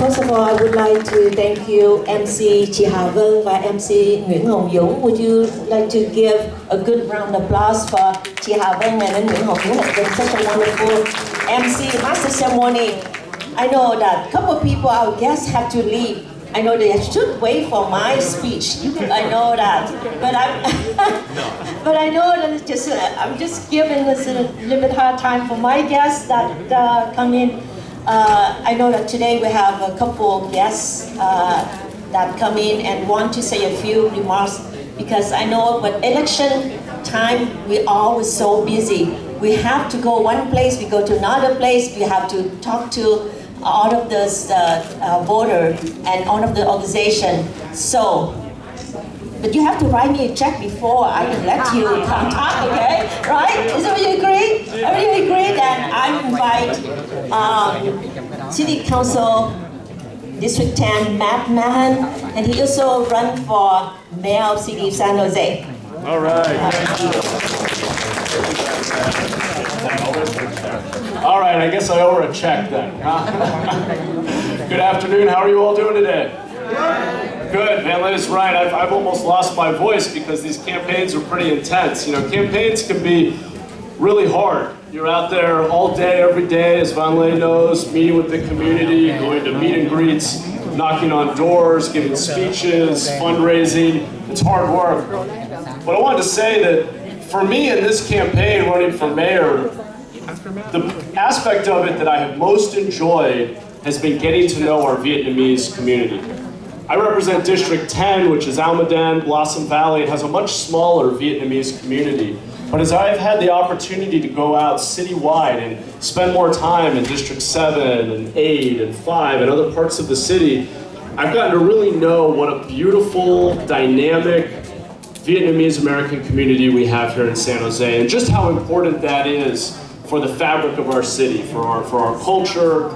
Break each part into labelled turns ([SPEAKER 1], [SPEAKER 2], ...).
[SPEAKER 1] First of all, I would like to thank you, MC THvoilN và MC Nguyễn Hồng Dũng. Would you like to give a good round of applause for THvoilN and Nguyễn Hồng Dũng has been such a wonderful MC master ceremony. I know that a couple of people, our guests, have to leave. I know they should wait for my speech. I know that, but but I know that it's just I'm just giving this a little bit hard time for my guests that come in. I know that today we have a couple of guests that come in and want to say a few remarks because I know when election time we always so busy. We have to go one place, we go to another place, we have to talk to all of the voters and all of the organization. So, but you have to write me a check before I can let you come talk, okay? Right? Is everybody agree? Everybody agree? Then I invite City Council District 10, Matt Mahan, and he also run for Mayor of City of San Jose.
[SPEAKER 2] All right. All right, I guess I owe her a check then. Good afternoon, how are you all doing today? Good, Van Lay is right. I've almost lost my voice because these campaigns are pretty intense. You know, campaigns can be really hard. You're out there all day, every day, as Van Lay knows, meeting with the community, going to meet and greets, knocking on doors, giving speeches, fundraising. It's hard work. But I wanted to say that for me in this campaign running for mayor, the aspect of it that I have most enjoyed has been getting to know our Vietnamese community. I represent District 10, which is Almaden, Blossom Valley. It has a much smaller Vietnamese community. But as I've had the opportunity to go out citywide and spend more time in District 7 and 8 and 5 and other parts of the city, I've gotten to really know what a beautiful, dynamic Vietnamese American community we have here in San Jose and just how important that is for the fabric of our city, for our culture,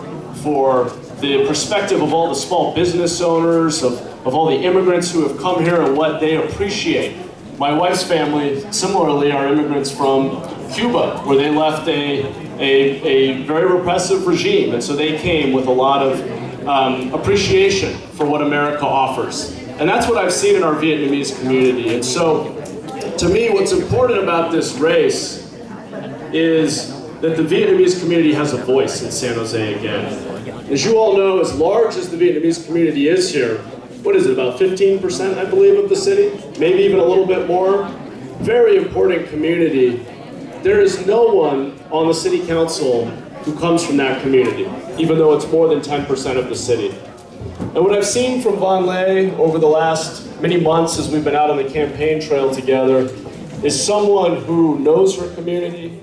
[SPEAKER 2] for the perspective of all the small business owners, of all the immigrants who have come here and what they appreciate. My wife's family, similarly, are immigrants from Cuba, where they left a very repressive regime, and so they came with a lot of appreciation for what America offers. And that's what I've seen in our Vietnamese community. And so, to me, what's important about this race is that the Vietnamese community has a voice in San Jose again. As you all know, as large as the Vietnamese community is here, what is it, about 15%, I believe, of the city? Maybe even a little bit more. Very important community. There is no one on the city council who comes from that community, even though it's more than 10% of the city. And what I've seen from Van Lay over the last many months as we've been out on the campaign trail together is someone who knows her community,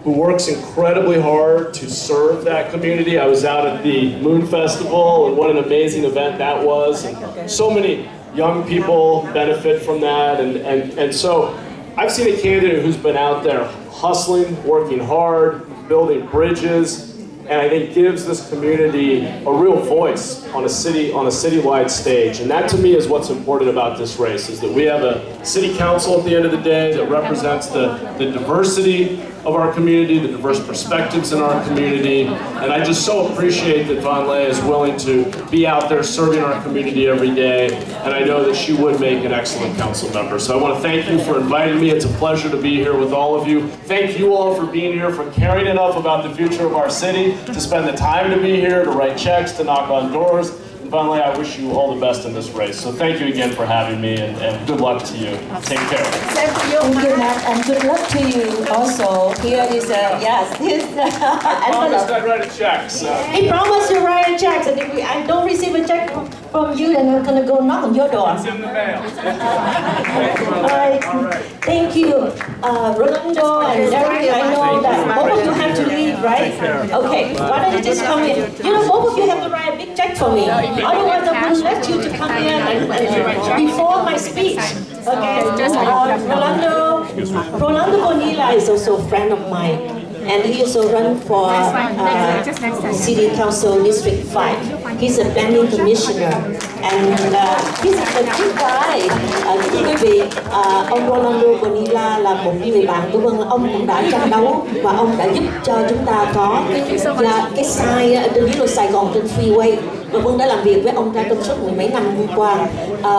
[SPEAKER 2] who works incredibly hard to serve that community. I was out at the Moon Festival, and what an amazing event that was. And so many young people benefit from that. And so I've seen a candidate who's been out there hustling, working hard, building bridges, and I think gives this community a real voice on a citywide stage. And that to me is what's important about this race, is that we have a city council at the end of the day that represents the diversity of our community, the diverse perspectives in our community. And I just so appreciate that Van Lay is willing to be out there serving our community every day. And I know that she would make an excellent council member. So I want to thank you for inviting me. It's a pleasure to be here with all of you. Thank you all for being here, for caring enough about the future of our city, to spend the time to be here, to write checks, to knock on doors. And Van Lay, I wish you all the best in this race. So thank you again for having me, and good luck to you. Take care.
[SPEAKER 1] Thank you, Matt, and good luck to you also. Here is yes,
[SPEAKER 2] I promised I'd write a check. So.
[SPEAKER 1] He promised to write a check, and if I don't receive a check from you, then I'm gonna go knock on your door.
[SPEAKER 2] It's in the mail.
[SPEAKER 1] All right. Thank you, Rolando and Derek. I know that both of you have to leave, right? Okay. Why don't you just come in? You know, both of you have to write a big check for me. Otherwise, I wouldn't let you to come in and before my speech. Okay. Rolando Bonilla is also a friend of mine, and he also run for City Council District 5. He's a planning commissioner, and he's a good guy. Thưa quý vị, ông Rolando Bonilla là một người bạn của Vân. Ông cũng đã tranh đấu và ông đã giúp cho chúng ta có cái sign trên Little Sài Gòn trên freeway. và Vân đã làm việc với ông ra trong suốt mười mấy năm qua.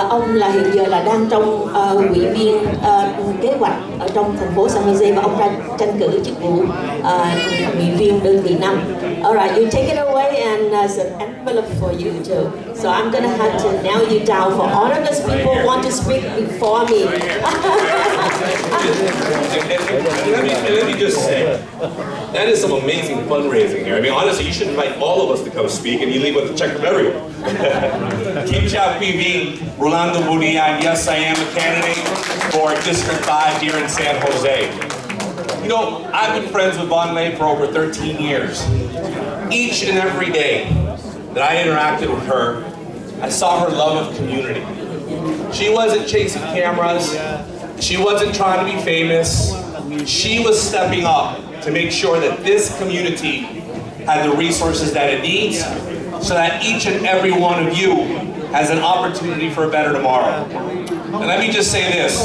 [SPEAKER 1] Ông là hiện giờ là đang trong ủy viên kế hoạch ở trong thành phố San Jose, và ông ra tranh cử chức vụ ủy viên đơn vị 5. Alright, you take it away, and there's an envelope for you too. So I'm gonna have to nail you down for all of us people want to speak before me.
[SPEAKER 3] Let me just say, that is some amazing fundraising here. I mean, honestly, you should invite all of us to come speak, and you leave with a check from everyone. Kim Chow PV, Rolando Bonilla, and yes, I am a candidate for District 5 here in San Jose. You know, I've been friends with Von Lay for over 13 years. Each and every day that I interacted with her, I saw her love of community. She wasn't chasing cameras. She wasn't trying to be famous. She was stepping up to make sure that this community had the resources that it needs, so that each and every one of you has an opportunity for a better tomorrow. And let me just say this,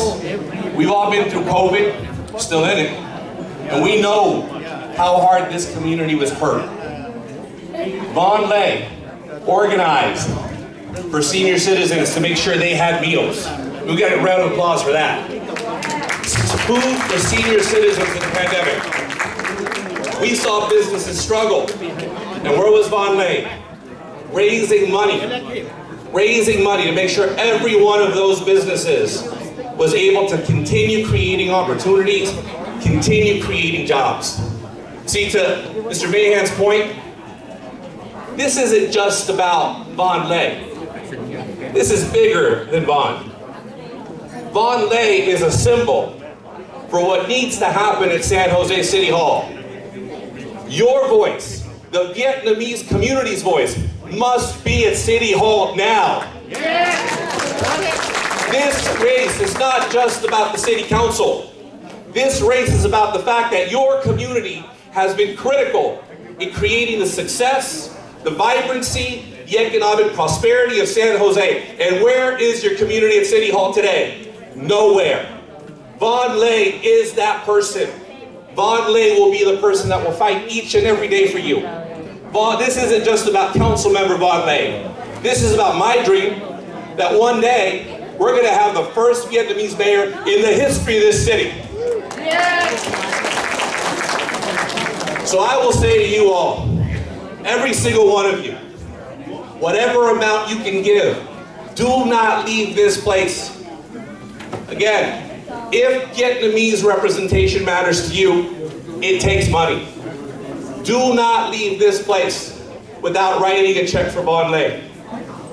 [SPEAKER 3] we've all been through COVID, still in it, and we know how hard this community was hurt. Von Lay organized for senior citizens to make sure they had meals. We got a round of applause for that. Food for senior citizens in the pandemic. We saw businesses struggle. And where was Von Lay? Raising money to make sure every one of those businesses was able to continue creating opportunities, continue creating jobs. See, to Mr. Mahan's point, this isn't just about Von Lay. This is bigger than Von. Von Lay is a symbol for what needs to happen at San Jose City Hall. Your voice, the Vietnamese community's voice, must be at City Hall now. This race is not just about the City Council. This race is about the fact that your community has been critical in creating the success, the vibrancy, the economic prosperity of San Jose. And where is your community at City Hall today? Nowhere. Von Lay is that person. Von Lay will be the person that will fight each and every day for you. This isn't just about Council Member Von Lay. This is about my dream that one day we're going to have the first Vietnamese mayor in the history of this city. So I will say to you all, every single one of you, whatever amount you can give, do not leave this place. Again, if Vietnamese representation matters to you, it takes money. Do not leave this place without writing a check for Von Lay.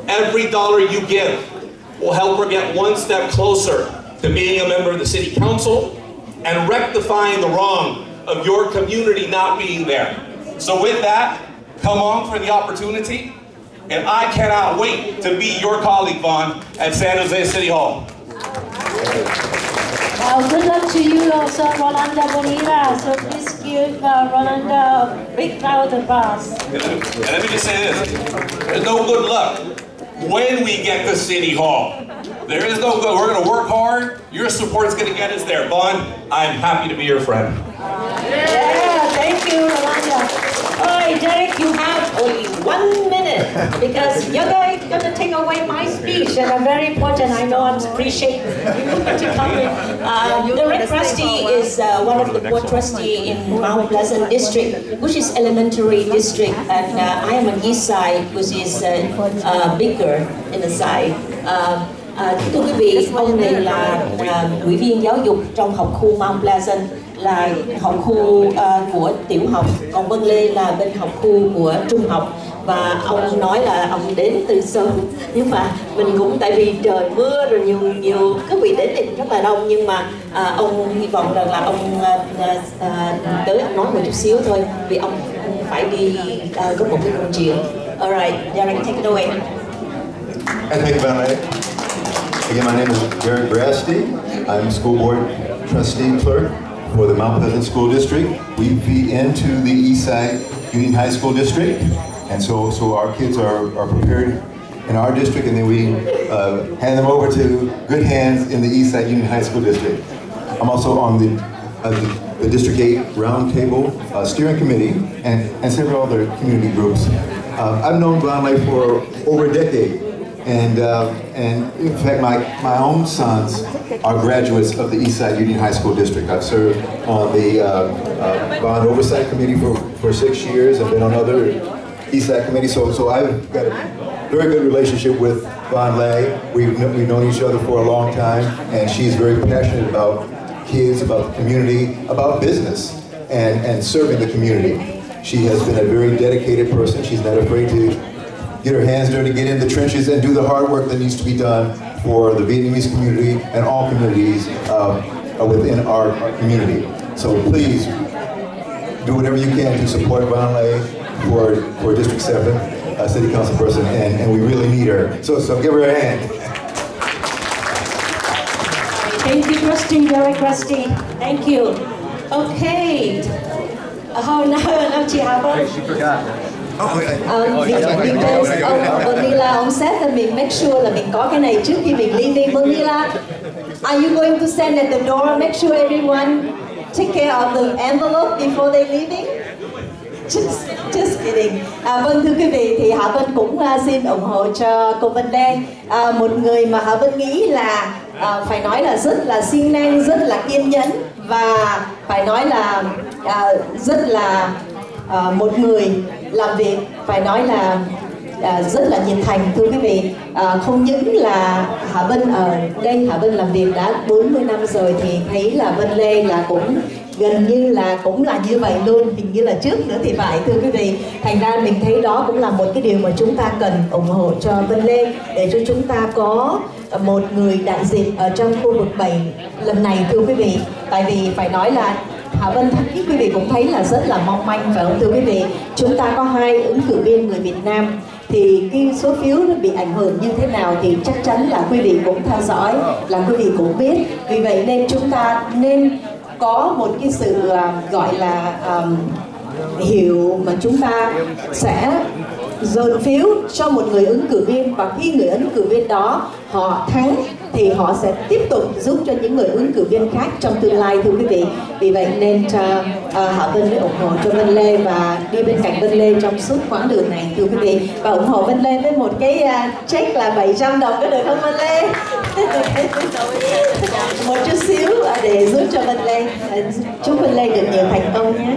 [SPEAKER 3] Every dollar you give will help her get one step closer to being a member of the City Council and rectifying the wrong of your community not being there. So with that, come on for the opportunity, and I cannot wait to be your colleague, Von, at San Jose City Hall.
[SPEAKER 4] Good luck to you also, Rolando Bonilla. So please give Rolando a big round of applause.
[SPEAKER 3] And let me just say this, there's no good luck when we get to City Hall. There is no good, we're gonna work hard, your support's gonna get us there. Von, I'm happy to be your friend.
[SPEAKER 1] Yeah, thank you, Rolando. All right, Derek, you have only 1 minute because you're going to take away my speech, and I'm very important. I know I'm appreciating you to come in. The Red Trustee is one of the board trustee in Mount Pleasant District, which is elementary district, and I am on east side, which is bigger in the side. Thưa quý vị, ông này là ủy viên giáo dục trong học khu Mount Pleasant, là học khu của tiểu học, còn Vân Lê là bên học khu của trung học. Và ông nói là ông đến từ sớm, nhưng mà mình cũng tại vì trời mưa rồi nhiều quý vị đến thì rất là đông, nhưng mà ông hy vọng rằng là ông tới ông nói một chút xíu thôi, vì ông phải đi có một cái công chuyện. Alright, Derek, take it away.
[SPEAKER 5] Thank you, Van Lay. Again, my name is Derek Brasty. I'm school board trustee clerk for the Mount Pleasant School District. We feed into the Eastside Union High School District, and so our kids are prepared in our district, and then we hand them over to good hands in the Eastside Union High School District. I'm also on the District 8 Roundtable Steering Committee and several other community groups. I've known Vanley for over a decade. And in fact, my own sons are graduates of the Eastside Union High School District. I've served on the Bond Oversight Committee for 6 years and been on other Eastside committees. So I've got a very good relationship with Vanley. We've known each other for a long time, and she's very passionate about kids, about the community, about business, and serving the community. She has been a very dedicated person. She's not afraid to get her hands dirty, get in the trenches, and do the hard work that needs to be done for the Vietnamese community and all communities within our community. So please, do whatever you can to support Vanley for District 7 City Council Person, and we really need her. So give her a hand.
[SPEAKER 1] Thank you, Rusty, very Rusty. Thank you. Okay. Now chị Hà Vân. Because Vanilla, ông said that mình make sure là mình có cái này trước khi mình leaving. Vanilla, are you going to stand at the door? Make sure everyone take care of the envelope before they leaving. Just kidding. Vâng, thưa quý vị, thì Hạ Vân cũng xin ủng hộ cho cô Vân Lê, một người mà Hạ Vân nghĩ là phải nói là rất là siêng năng, rất là kiên nhẫn, và phải nói là rất là một người làm việc phải nói là rất là nhiệt thành. Thưa quý vị, không những là Hạ Vân ở đây, Hạ Vân làm việc đã 40 năm rồi, thì thấy là Vân Lê là cũng gần như là cũng là như vậy luôn, hình như là trước nữa thì phải. Thưa quý vị, thành ra mình thấy đó cũng là một cái điều mà chúng ta cần ủng hộ cho Vân Lê, để cho chúng ta có một người đại diện ở trong khu vực 7 lần này. Thưa quý vị, tại vì phải nói là Hạ Vân, quý vị cũng thấy là rất là mong manh, phải không thưa quý vị? Chúng ta có 2 ứng cử viên người Việt Nam, thì cái số phiếu nó bị ảnh hưởng như thế nào thì chắc chắn là quý vị cũng theo dõi, là quý vị cũng biết. Vì vậy nên chúng ta nên có một cái sự gọi là hiểu mà chúng ta sẽ dồn phiếu cho một người ứng cử viên, và khi người ứng cử viên đó họ thắng thì họ sẽ tiếp tục giúp cho những người ứng cử viên khác trong tương lai, thưa quý vị. Vì vậy nên Hạ Vân mới ủng hộ cho Vân Lê và đi bên cạnh Vân Lê trong suốt quãng đường này, thưa quý vị. Và ủng hộ Vân Lê với một cái check là 700 đồng, có được không Vân Lê? Một chút xíu để giúp cho Vân Lê. Chúc Vân Lê được nhiều thành công nhé.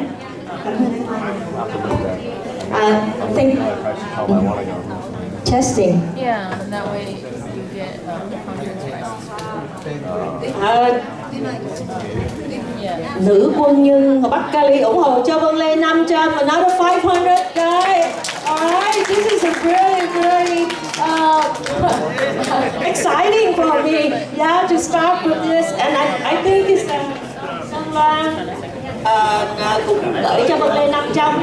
[SPEAKER 1] Testing.
[SPEAKER 6] Yeah, and that way you get conference yeah.
[SPEAKER 1] Nữ quân nhân Bắc Cali ủng hộ cho Vân Lê 500, another 500 guys. Alright, this is a really exciting for me. Yeah, to start with this, and I think it's cũng gửi cho Vân Lê 500.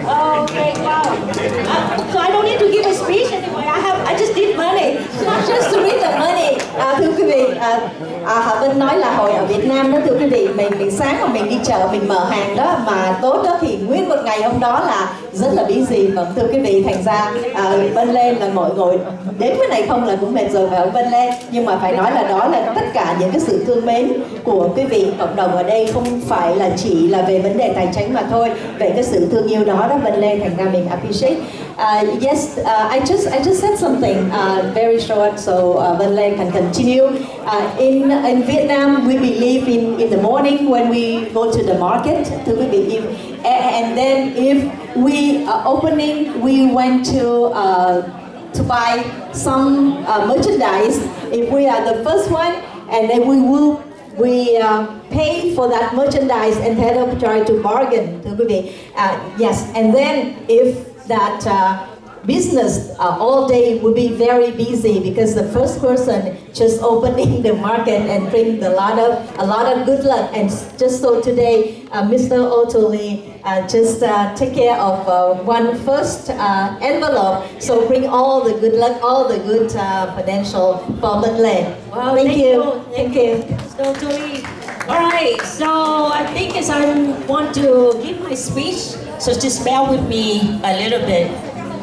[SPEAKER 1] Okay, wow. So I don't need to give a speech anymore. I just need money, not just to read the money. Thưa quý vị, Hạ Vân nói là hồi ở Việt Nam đó, thưa quý vị, mình sáng mà mình đi chợ mình mở hàng đó mà tốt đó thì nguyên một ngày hôm đó là rất là busy. Và thưa quý vị, thành ra Vân Lê là mọi người đến cái này không là cũng mệt rồi phải không Vân Lê? Nhưng mà phải nói là đó là tất cả những cái sự thương mến của quý vị cộng đồng ở đây, không phải là chỉ là về vấn đề tài chính mà thôi. Về cái sự thương yêu đó Vân Lê, thành ra mình appreciate. Yes, I just said something very short, so Vân Lê can continue. In Vietnam, we believe in the morning when we go to the market. Thưa quý vị, and then if we are opening, we went to buy some merchandise. If we are the first one, and then we pay for that merchandise instead of trying to bargain. Thưa quý vị, yes, and then if that business all day will be very busy because the first person just opening the market and bring a lot of good luck. And just so today, Mr. Otoli just take care of one first envelope. So bring all the good luck, all the good financial for Vân Lê. Wow, thank you. Totally. All right. So I think as I want to give my speech, so just bear with me a little bit.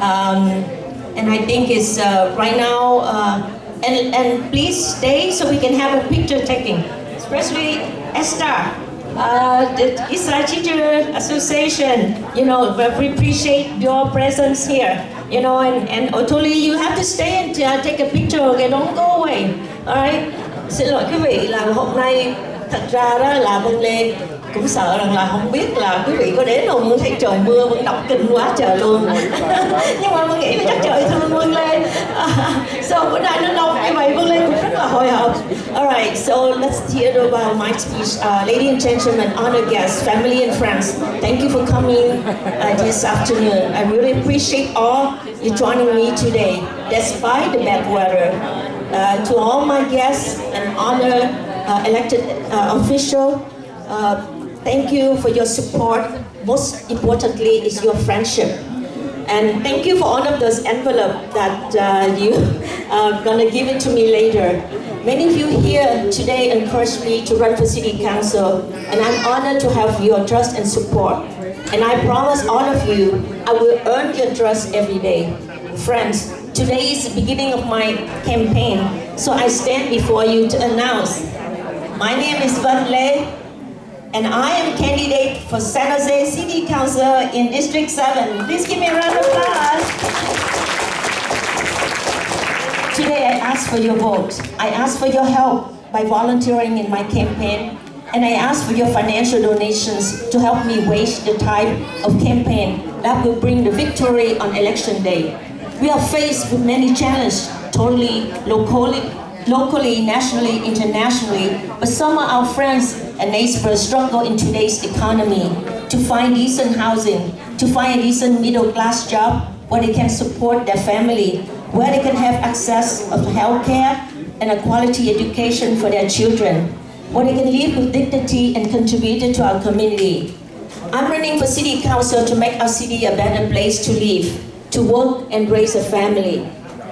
[SPEAKER 1] And I think it's right now, and please stay so we can have a picture taking, especially Esther, the Israel Teacher Association, we appreciate your presence here. you know, and totally you have to stay and take a picture, okay, don't go away. Alright, xin lỗi quý vị là hôm nay thật ra đó là Vân Lê cũng sợ rằng là không biết là quý vị có đến không, Vân thấy trời mưa vẫn đọc kinh quá trời luôn. Nhưng mà Vân nghĩ là chắc trời thương Vân Lê. So bữa nay nó đông như vậy Vân Lê cũng rất là hồi hộp. Alright, so let's hear about my speech. Ladies and gentlemen, honored guests, family and friends, thank you for coming this afternoon. I really appreciate all you joining me today, despite the bad weather. To all my guests and honored elected officials, thank you for your support. Most importantly is your friendship. And thank you for all of those envelopes that you are gonna give it to me later. Many of you here today encouraged me to run for City Council, and I'm honored to have your trust and support. And I promise all of you, I will earn your trust every day. Friends, today is the beginning of my campaign, so I stand before you to announce. My name is Vân Lê, and I am candidate for San Jose City Council in District 7. Please give me a round of applause. Today I ask for your vote. I ask for your help by volunteering in my campaign, and I ask for your financial donations to help me wage the type of campaign that will bring the victory on election day. We are faced with many challenges, totally, locally, nationally, internationally, but some of our friends and neighbors struggle in today's economy to find decent housing, to find a decent middle-class job where they can support their family, where they can have access of health care and a quality education for their children, where they can live with dignity and contribute to our community. I'm running for City Council to make our city a better place to live, to work and raise a family.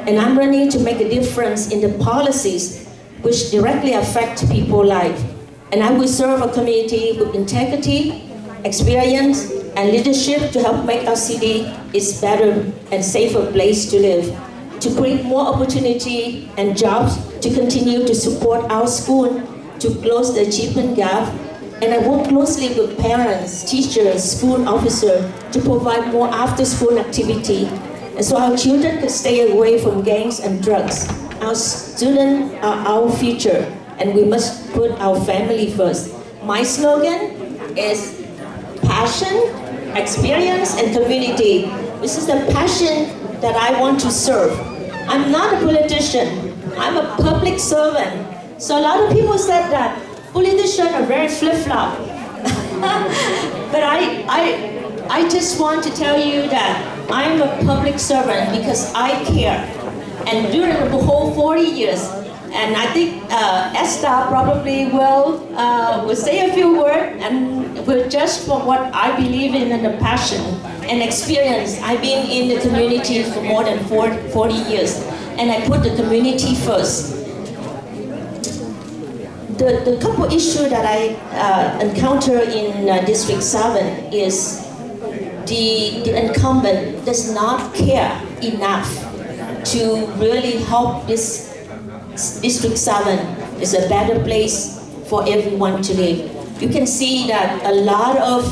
[SPEAKER 1] And I'm running to make a difference in the policies which directly affect people's life. And I will serve a community with integrity, experience, and leadership to help make our city a better and safer place to live, to create more opportunity and jobs, to continue to support our school, to close the achievement gap. And I work closely with parents, teachers, school officers to provide more after-school activity, and so our children can stay away from gangs and drugs. Our students are our future, and we must put our family first. My slogan is passion, experience, and community. This is the passion that I want to serve. I'm not a politician. I'm a public servant. So a lot of people said that politicians are very flip-flop. But I just want to tell you that I'm a public servant because I care. And during the whole 40 years, and I think Esther probably will say a few words and will judge for what I believe in and the passion and experience. I've been in the community for more than 40 years, and I put the community first. The couple issues that I encounter in District 7 is the incumbent does not care enough to really help this District 7 is a better place for everyone to live. You can see that a lot of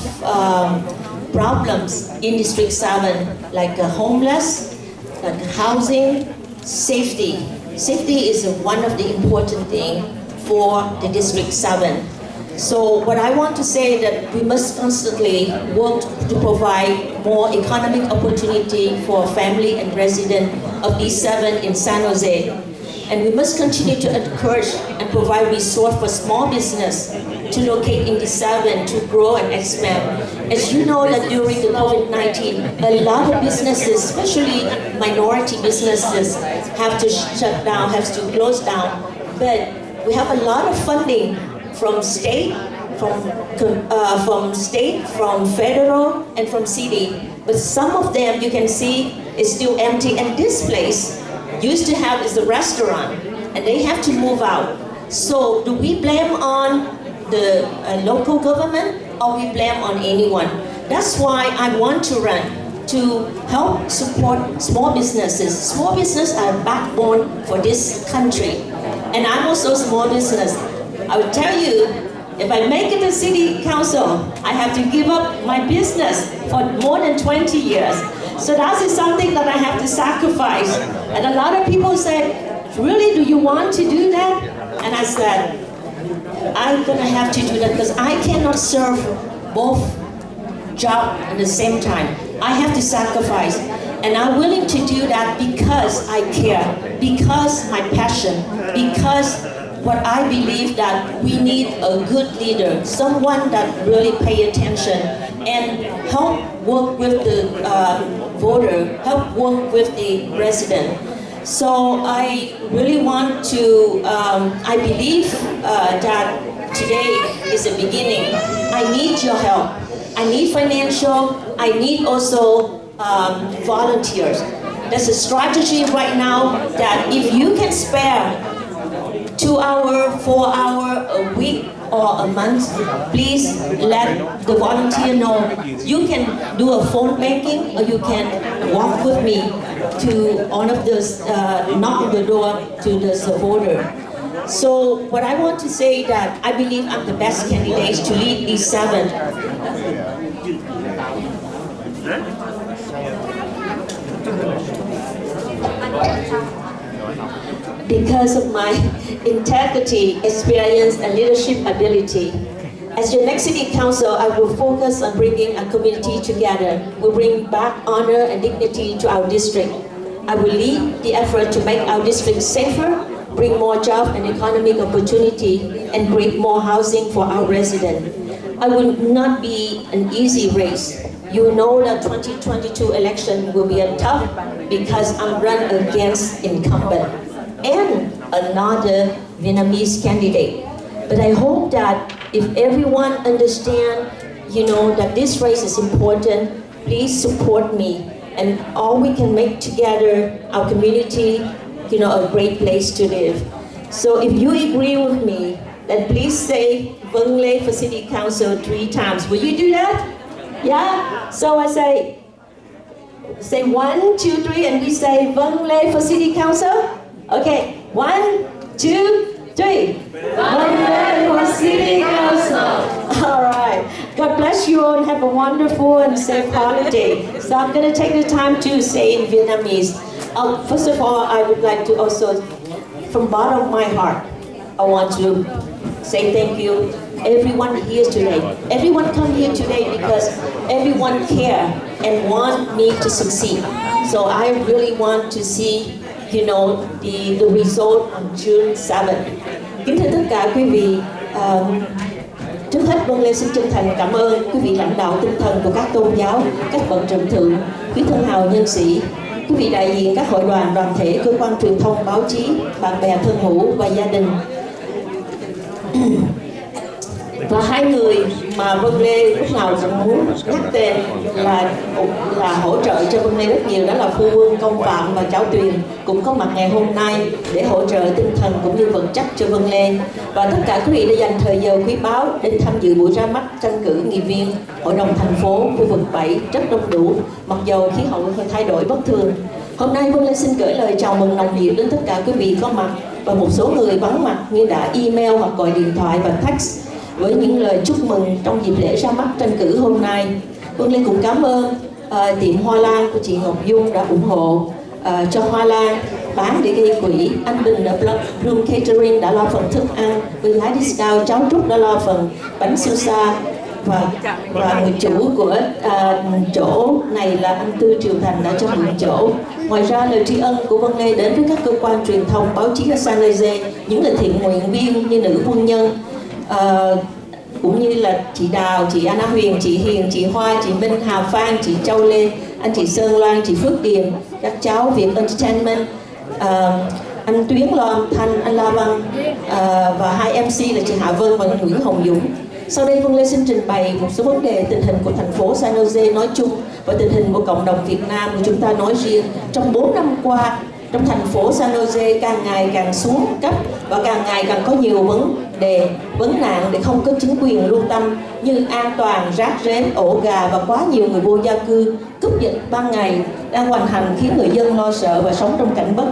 [SPEAKER 1] problems in District 7, like homeless, like housing, safety. Safety is one of the important things for the District 7. So what I want to say that we must constantly work to provide more economic opportunity for family and residents of D7 in San Jose. And we must continue to encourage and provide resources for small business to locate in D7 to grow and expand. As you know that during the COVID-19, a lot of businesses, especially minority businesses, have to shut down, have to close down. But we have a lot of funding from state, from federal, and from city. But some of them you can see is still empty. And this place used to have is a restaurant, and they have to move out. So do we blame on the local government, or we blame on anyone? That's why I want to run, to help support small businesses. Small businesses are a backbone for this country. And I'm also a small business. I will tell you, if I make it to City Council, I have to give up my business for more than 20 years. So that is something that I have to sacrifice. And a lot of people say, really, do you want to do that? And I said, I'm gonna have to do that because I cannot serve both jobs at the same time. I have to sacrifice. And I'm willing to do that because I care, because my passion, because what I believe that we need a good leader, someone that really pay attention and help work with the voter, help work with the resident. So I really want to, I believe that today is the beginning. I need your help. I need financial, I need also volunteers. There's a strategy right now that if you can spare 2 hours, 4 hours a week or a month, please let the volunteer know. You can do a phone banking or you can walk with me to one of the, knock on the door to the voter. So what I want to say that I believe I'm the best candidate to lead E7. Because of my integrity, experience, and leadership ability. As your next city council, I will focus on bringing a community together. We'll bring back honor and dignity to our district. I will lead the effort to make our district safer, bring more job and economic opportunity, and create more housing for our residents. I will not be an easy race. You know that 2022 election will be a tough because I'm run against incumbent and another Vietnamese candidate. But I hope that if everyone understand, that this race is important, please support me. And all we can make together, our community, a great place to live. So if you agree with me, then please say Vâng Lê for City Council 3 times. Will you do that? Yeah? So I say 1, 2, 3, and we say Vâng Lê for City Council. Okay, 1, 2, 3. Vâng Lê for City Council. All right. God bless you all and have a wonderful and safe holiday. So I'm going to take the time to say in Vietnamese. First of all, I would like to also, from the bottom of my heart, I want to say thank you everyone here today. Everyone come here today because everyone care and want me to succeed. So I really want to see, the result on June 7th. Kính thưa tất cả quý vị, trước hết Vâng Lê xin chân thành cảm ơn quý vị lãnh đạo tinh thần của các tôn giáo, các bậc trưởng thượng, quý thân hào nhân sĩ, quý vị đại diện các hội đoàn, đoàn thể, cơ quan truyền thông, báo chí, bạn bè thân hữu và gia đình. Và hai người mà Vâng Lê lúc nào cũng muốn nhắc tên là hỗ trợ cho Vâng Lê rất nhiều, đó là Phu Quân, Công Phạm và Cháu Tuyền cũng có mặt ngày hôm nay để hỗ trợ tinh thần cũng như vật chất cho Vâng Lê. Và tất cả quý vị đã dành thời giờ quý báu đến tham dự buổi ra mắt tranh cử nghị viên Hội đồng thành phố khu vực 7 rất đông đủ, mặc dầu khí hậu thay đổi bất thường. Hôm nay Vâng Lê xin gửi lời chào mừng nồng nhiệt đến tất cả quý vị có mặt và một số người vắng mặt như đã email hoặc gọi điện thoại và text với những lời chúc mừng trong dịp lễ ra mắt tranh cử hôm nay. Vâng Lê cũng cảm ơn tiệm Hoa Lan của chị Ngọc Dung đã ủng hộ cho Hoa Lan bán để gây quỹ. Anh Bình ở Room Catering đã lo phần thức ăn với giá discount. Cháu Trúc đã lo phần bánh siêu xa và người chủ của chỗ này là anh Tư Triều Thành đã cho mượn chỗ. Ngoài ra lời tri ân của Vâng Lê đến với các cơ quan truyền thông, báo chí ở THspodC, những người thiện nguyện viên như nữ quân nhân, cũng như là chị Đào, chị Anna Huyền, chị Hiền, chị Hoa, chị Minh, Hà Phan, chị Châu Lê, anh chị Sơn Loan, chị Phước Điềm, các cháu Việt Entertainment, anh Tuyến Loan, Thanh, anh La Văn và hai MC là chị Hạ Vân và Nguyễn Hồng Dũng. Sau đây Vâng Lê xin trình bày một số vấn đề tình hình của thành phố THspodC nói chung và tình hình của cộng đồng Việt Nam của chúng ta nói riêng. Trong 4 năm qua, trong thành phố THspodC càng ngày càng xuống cấp và càng ngày càng có nhiều vấn nạn để không có chính quyền lưu tâm như an toàn, rác rến, ổ gà và quá nhiều người vô gia cư cướp giật ban ngày đang hoành hành khiến người dân lo sợ và sống trong cảnh bất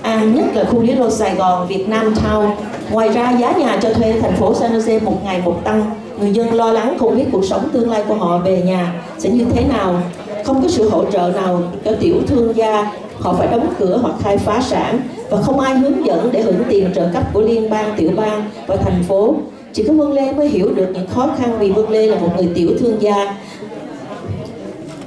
[SPEAKER 1] an, nhất là khu lý đô Sài Gòn, Việt Nam Town. Ngoài ra giá nhà cho thuê thành phố THspodC một ngày một tăng, người dân lo lắng không biết cuộc sống tương lai của họ về nhà sẽ như thế nào. không có sự hỗ trợ nào cho tiểu thương gia, họ phải đóng cửa hoặc khai phá sản và không ai hướng dẫn để hưởng tiền trợ cấp của liên bang, tiểu bang và thành phố. Chỉ có Vân Lê mới hiểu được những khó khăn vì Vân Lê là một người tiểu thương gia.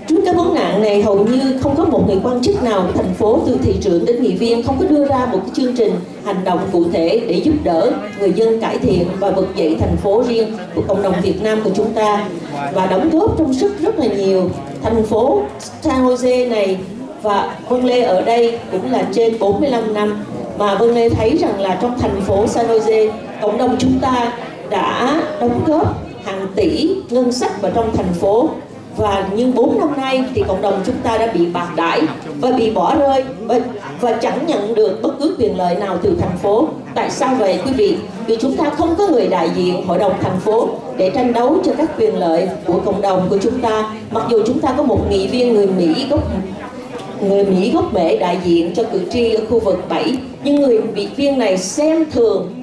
[SPEAKER 1] Trước cái vấn nạn này, hầu như không có một người quan chức nào của thành phố, từ thị trưởng đến nghị viên, không có đưa ra một cái chương trình hành động cụ thể để giúp đỡ người dân cải thiện và vực dậy thành phố riêng của cộng đồng Việt Nam của chúng ta, và đóng góp công sức rất là nhiều. Thành phố San Jose này và Vân Lê ở đây cũng là trên 45 năm, mà Vân Lê thấy rằng là trong thành phố San Jose, cộng đồng chúng ta đã đóng góp hàng tỷ ngân sách vào trong thành phố. Và nhưng 4 năm nay thì cộng đồng chúng ta đã bị bạc đãi và bị bỏ rơi và chẳng nhận được bất cứ quyền lợi nào từ thành phố. Tại sao vậy quý vị? Vì chúng ta không có người đại diện hội đồng thành phố để tranh đấu cho các quyền lợi của cộng đồng của chúng ta. Mặc dù chúng ta có một nghị viên người Mỹ gốc Mễ đại diện cho cử tri ở khu vực 7, nhưng người nghị viên này xem thường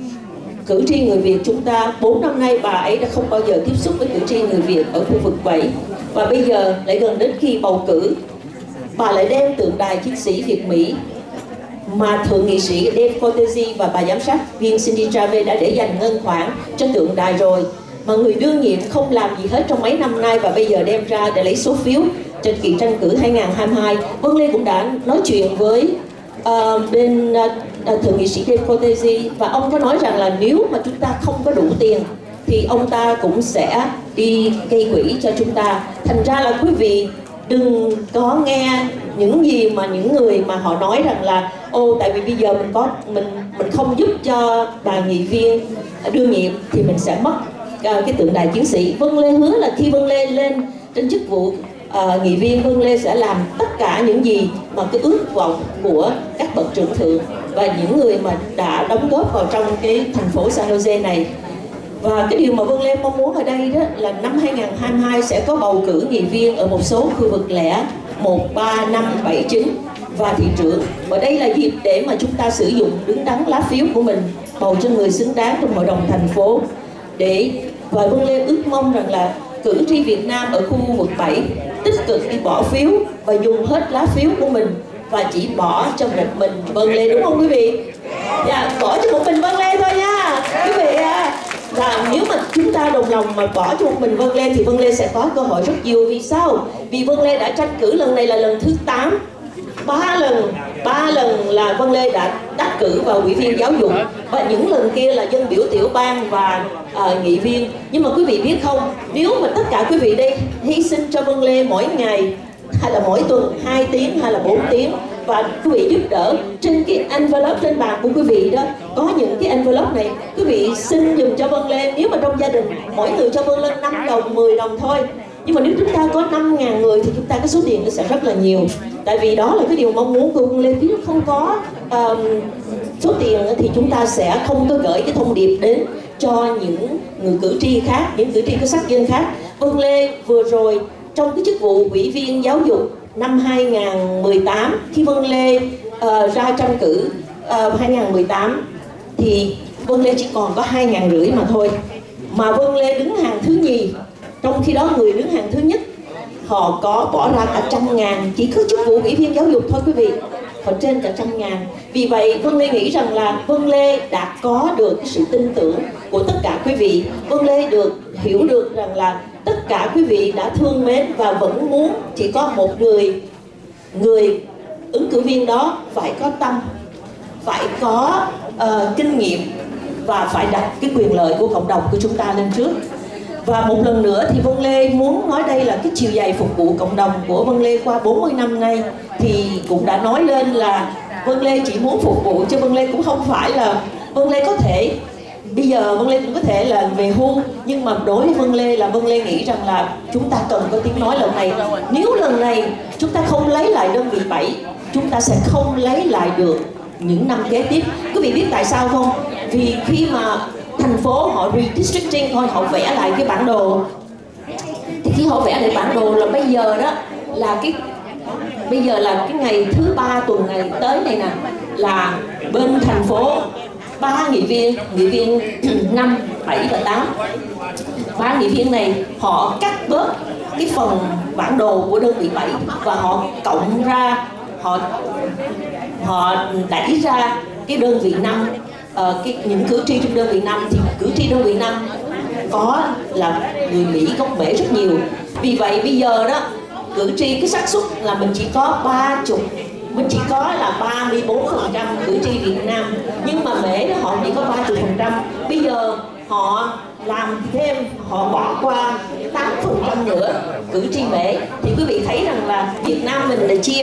[SPEAKER 1] cử tri người Việt chúng ta. 4 năm nay bà ấy đã không bao giờ tiếp xúc với cử tri người Việt ở khu vực 7. Và bây giờ lại gần đến khi bầu cử, bà lại đem tượng đài chiến sĩ Việt Mỹ mà thượng nghị sĩ THdroC và bà giám sát viên Cindy Chavez đã để dành ngân khoản cho tượng đài rồi, mà người đương nhiệm không làm gì hết trong mấy năm nay, và bây giờ đem ra để lấy số phiếu cho kỳ tranh cử 2022. Vân Lê cũng đã nói chuyện với bên thượng nghị sĩ THdroC, và ông có nói rằng là nếu mà chúng ta không có đủ tiền thì ông ta cũng sẽ đi gây quỹ cho chúng ta. Thành ra là quý vị đừng có nghe những gì mà những người mà họ nói rằng là tại vì bây giờ mình không giúp cho bà nghị viên đương nhiệm thì mình sẽ mất cái tượng đài chiến sĩ. Vân Lê hứa là khi Vân Lê lên trên chức vụ nghị viên, Vân Lê sẽ làm tất cả những gì mà cái ước vọng của các bậc trưởng thượng và những người mà đã đóng góp vào trong cái thành phố San Jose này. Và cái điều mà Vân Lê mong muốn ở đây đó là năm 2022 sẽ có bầu cử nghị viên ở một số khu vực lẻ 1, 3, 5, 7, 9 và thị trưởng. Và đây là dịp để mà chúng ta sử dụng đứng đắn lá phiếu của mình bầu cho người xứng đáng trong hội đồng thành phố. Và Vân Lê ước mong rằng là cử tri Việt Nam ở khu vực 7 tích cực đi bỏ phiếu và dùng hết lá phiếu của mình và chỉ bỏ cho một mình Vân Lê, đúng không quý vị? Dạ, bỏ cho một mình Vân Lê thôi nha quý vị à. Và nếu mà chúng ta đồng lòng mà bỏ cho một mình Vân Lê thì Vân Lê sẽ có cơ hội rất nhiều. Vì sao? Vì Vân Lê đã tranh cử lần này là lần thứ 8. 3 lần là Vân Lê đã đắc cử vào ủy viên giáo dục, và những lần kia là dân biểu tiểu bang và nghị viên. Nhưng mà quý vị biết không, nếu mà tất cả quý vị đây hy sinh cho Vân Lê mỗi ngày hay là mỗi tuần 2 tiếng hay là 4 tiếng, và quý vị giúp đỡ trên cái envelope trên bàn của quý vị đó, có những cái envelope này quý vị xin dùm cho Vân Lê. Nếu mà trong gia đình mỗi người cho Vân Lê 5 đồng 10 đồng thôi, nhưng mà nếu chúng ta có 5.000 người thì chúng ta cái số tiền nó sẽ rất là nhiều. Tại vì đó là cái điều mong muốn của Vân Lê. Nếu không có số tiền thì chúng ta sẽ không có gửi cái thông điệp đến cho những người cử tri khác, những cử tri có sắc dân khác. Vân Lê vừa rồi trong cái chức vụ ủy viên giáo dục năm 2018, khi Vân Lê ra tranh cử 2018 thì Vân Lê chỉ còn có 2.500 mà thôi, mà Vân Lê đứng hàng thứ nhì. Trong khi đó người đứng hàng thứ nhất họ có bỏ ra cả 100.000, chỉ có chức vụ ủy viên giáo dục thôi quý vị, họ trên cả 100.000. Vì vậy Vân Lê nghĩ rằng là Vân Lê đã có được cái sự tin tưởng của tất cả quý vị. Vân Lê hiểu được rằng là tất cả quý vị đã thương mến và vẫn muốn chỉ có một người ứng cử viên đó phải có tâm, phải có kinh nghiệm và phải đặt cái quyền lợi của cộng đồng của chúng ta lên trước. Và một lần nữa thì Vân Lê muốn nói đây là cái chiều dày phục vụ cộng đồng của Vân Lê qua 40 năm nay, thì cũng đã nói lên là Vân Lê chỉ muốn phục vụ, chứ Vân Lê cũng không phải là Vân Lê có thể bây giờ Vân Lê cũng có thể là về hưu, nhưng mà đối với Vân Lê là Vân Lê nghĩ rằng là chúng ta cần có tiếng nói lần này. Nếu lần này chúng ta không lấy lại đơn vị 7, chúng ta sẽ không lấy lại được những năm kế tiếp. Quý vị biết tại sao không? Vì khi mà thành phố họ redistricting thôi, họ vẽ lại cái bản đồ, thì khi họ vẽ lại bản đồ là bây giờ là cái ngày thứ 3 tuần này tới này nè, là bên thành phố 3 nghị viên 5, 7 và 8. 3 nghị viên này họ cắt bớt cái phần bản đồ của đơn vị 7 và họ cộng ra, họ đẩy ra cái đơn vị 5, những cử tri trong đơn vị 5 thì cử tri đơn vị 5 có là người Mỹ gốc Mễ rất nhiều. Vì vậy bây giờ đó cử tri cái xác suất là mình chỉ có là 34% cử tri Việt Nam, nhưng mà Mễ đó họ chỉ có 30%. Bây giờ họ làm thêm, họ bỏ qua 8% nữa cử tri Mễ, thì quý vị thấy rằng là Việt Nam mình là chia